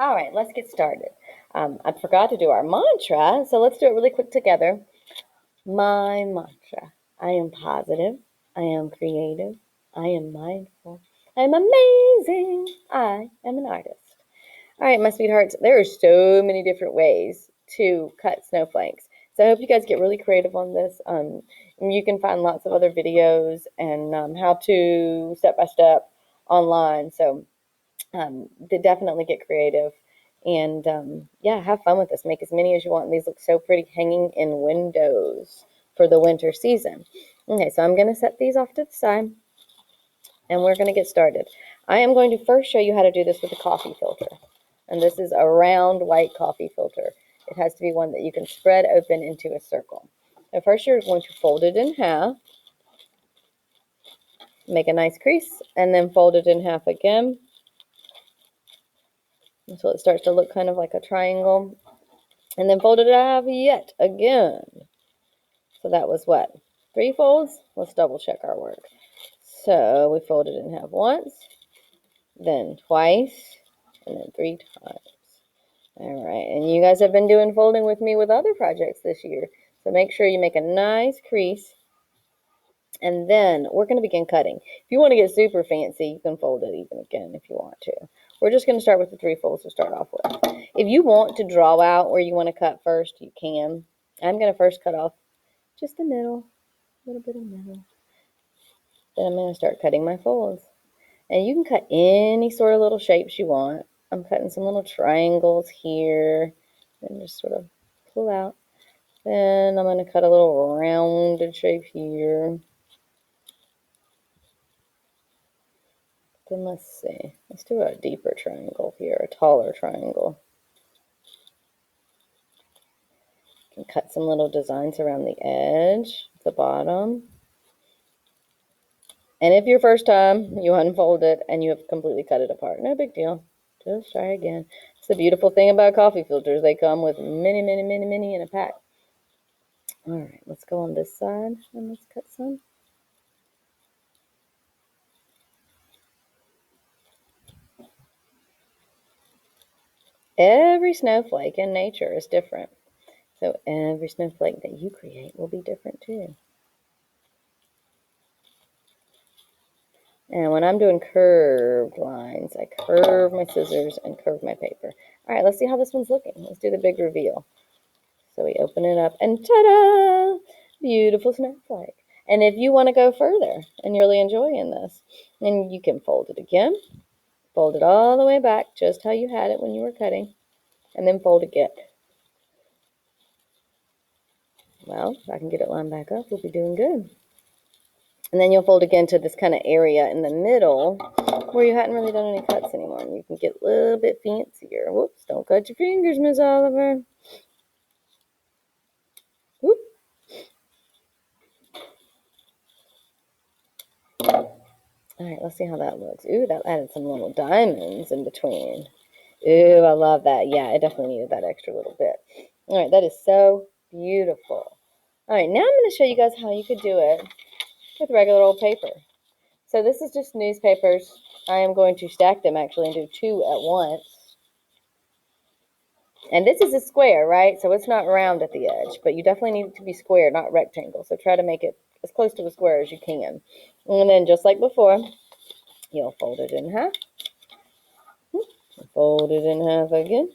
All right, let's get started. I forgot to do our mantra, so let's do it really quick together. My mantra. I am positive. I am creative. I am mindful. I am amazing. I am an artist. All right, my sweethearts, there are so many different ways to cut snowflakes. So I hope you guys get really creative on this. You can find lots of other videos and how to step by step online. So definitely get creative and yeah, have fun with this. Make as many as you want. And these look so pretty hanging in windows for the winter season. Okay, so I'm going to set these off to the side and we're going to get started. I am going to first show you how to do this with a coffee filter. And this is a round white coffee filter. It has to be one that you can spread open into a circle. So first you're going to fold it in half, make a nice crease, and then fold it in half again until it starts to look kind of like a triangle. And then fold it in half yet again. So that was what? 3 folds? Let's double check our work. So we folded it in half once, then twice, and then 3 times. All right, and you guys have been doing folding with me with other projects this year. So make sure you make a nice crease. And then we're going to begin cutting. If you want to get super fancy, you can fold it even again if you want to. We're just going to start with the 3 folds to start off with. If you want to draw out where you want to cut first, you can. I'm going to first cut off just the middle, a little bit of middle. Then I'm going to start cutting my folds. And you can cut any sort of little shapes you want. I'm cutting some little triangles here and just sort of pull out. Then I'm going to cut a little rounded shape here. Then let's see. Let's do a deeper triangle here, a taller triangle. You can cut some little designs around the edge, the bottom. And if your first time you unfold it and you have completely cut it apart, no big deal. Just try again. It's the beautiful thing about coffee filters. They come with many, many, many, many in a pack. All right, let's go on this side and let's cut some. Every snowflake in nature is different. So every snowflake that you create will be different too. And when I'm doing curved lines, I curve my scissors and curve my paper. All right, let's see how this one's looking. Let's do the big reveal. So we open it up and ta-da! Beautiful snowflake. And if you want to go further and you're really enjoying this, then you can fold it again. Fold it all the way back, just how you had it when you were cutting. And then fold again. Well, if I can get it lined back up, we'll be doing good. And then you'll fold again to this kind of area in the middle where you hadn't really done any cuts anymore. And you can get a little bit fancier. Whoops, don't cut your fingers, Miss Oliver. Whoop. All right, let's see how that looks. Ooh, that added some little diamonds in between. Ooh, I love that. Yeah, it definitely needed that extra little bit. All right, that is so beautiful. All right, now I'm going to show you guys how you could do it with regular old paper. So this is just newspapers. I am going to stack them actually and do 2 at once. And this is a square, right? So it's not round at the edge, but you definitely need it to be square, not rectangle. So try to make it as close to a square as you can. And then just like before, you'll fold it in half. Fold it in half again.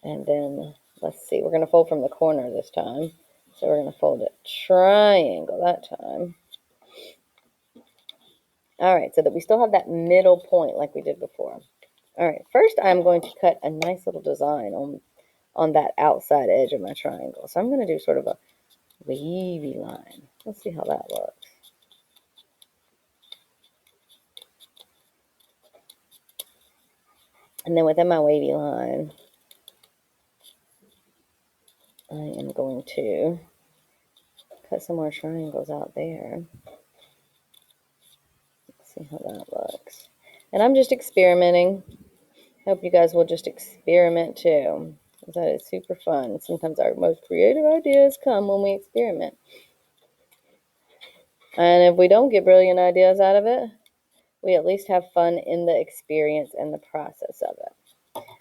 And then, let's see, we're going to fold from the corner this time. So we're going to fold it triangle that time. All right, so that we still have that middle point like we did before. All right, first I'm going to cut a nice little design on that outside edge of my triangle. So I'm going to do sort of a wavy line. Let's see how that looks. And then within my wavy line, I am going to cut some more triangles out there. Let's see how that looks. And I'm just experimenting. Hope you guys will just experiment too. That is super fun. Sometimes our most creative ideas come when we experiment. And if we don't get brilliant ideas out of it, we at least have fun in the experience and the process of it.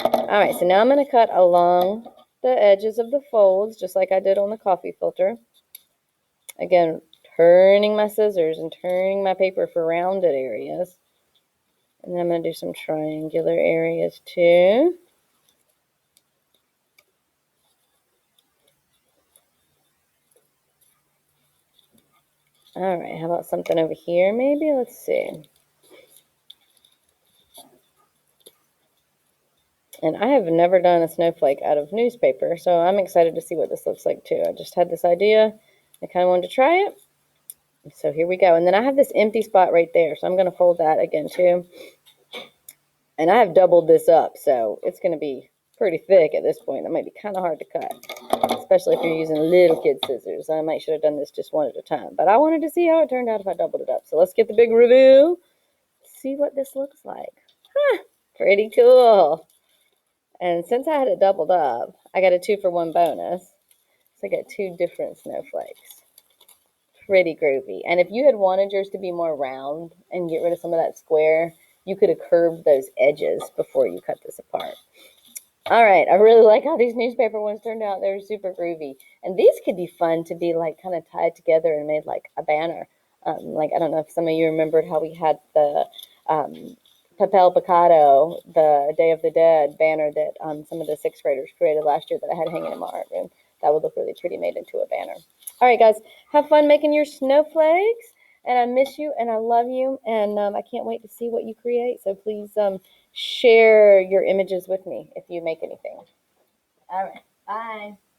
All right, so now I'm going to cut along the edges of the folds, just like I did on the coffee filter. Again, turning my scissors and turning my paper for rounded areas. And then I'm going to do some triangular areas too. All right, how about something over here maybe? Let's see. And I have never done a snowflake out of newspaper, so I'm excited to see what this looks like too. I just had this idea. I kind of wanted to try it. So here we go. And then I have this empty spot right there, so I'm going to fold that again too. And I have doubled this up, so it's going to be pretty thick at this point. That might be kind of hard to cut, especially if you're using little kid scissors. I might should have done this just one at a time, but I wanted to see how it turned out if I doubled it up. So let's get the big reveal. See what this looks like. Huh, pretty cool. And since I had it doubled up, I got a 2-for-1 bonus. So I got 2 different snowflakes. Pretty groovy. And if you had wanted yours to be more round and get rid of some of that square, you could have curved those edges before you cut this apart. All right, I really like how these newspaper ones turned out. They're super groovy. And these could be fun to be like kind of tied together and made like a banner. Like, I don't know if some of you remembered how we had the Papel Picado, the Day of the Dead banner that some of the 6th graders created last year that I had hanging in my art room. That would look really pretty made into a banner. All right, guys, have fun making your snowflakes. And I miss you and I love you. And I can't wait to see what you create. So please share your images with me if you make anything. All right, bye.